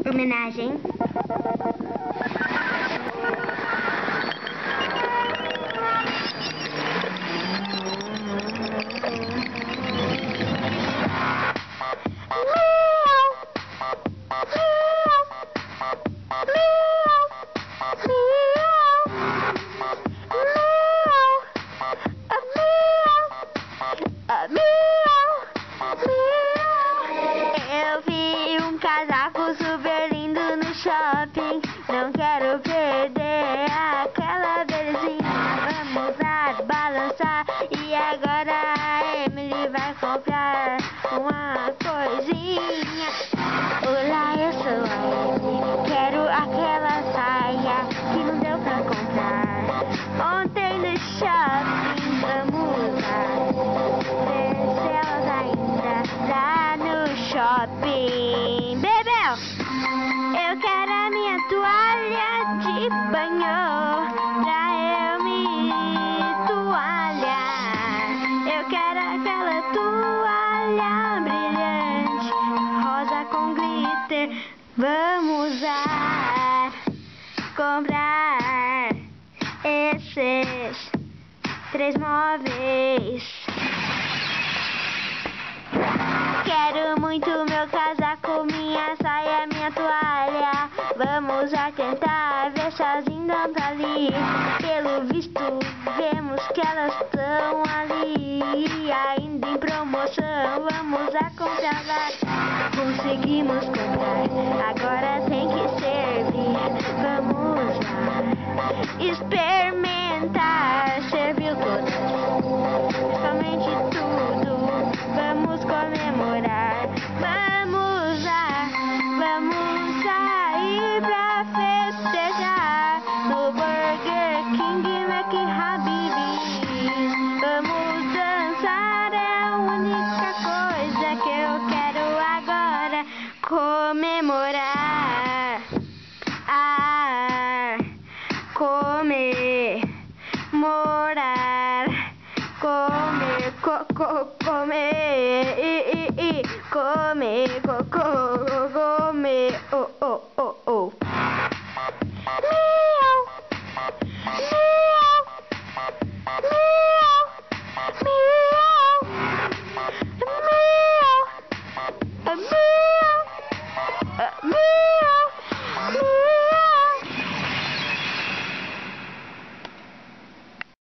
homenagem. Eu vi um casaco super lindo no shopping. Não quero perder aquela belezinha. Vamos lá balançar. E agora a Emily vai comprar uma coisinha. Olá, eu sou a Emily. Quero aquela saia que não deu pra comprar ontem no shopping. Vamos lá ver se elas ainda dá no shopping. Bebel, eu quero a minha toalha de banho pra eu me toalhar. Eu quero aquela toalha brilhante, rosa com glitter. Vamos lá comprar esses 3 móveis. Quero muito meu casaco, minha saia, minha toalha. Vamos lá tentar ver se elas ainda estão ali. Pelo visto, vemos que elas estão ali, ainda em promoção. Vamos lá comprar lá. Conseguimos comprar, agora tem que servir. Vamos lá experimentar. Serviu todas, principalmente tudo. Vamos comemorar. Vamos lá, vamos sair pra festejar no Burger King, Mac Habib's. Vamos dançar, é a única coisa que eu quero agora. Comemorar, comer, morar, comer, comer, comer, comer, oh, oh.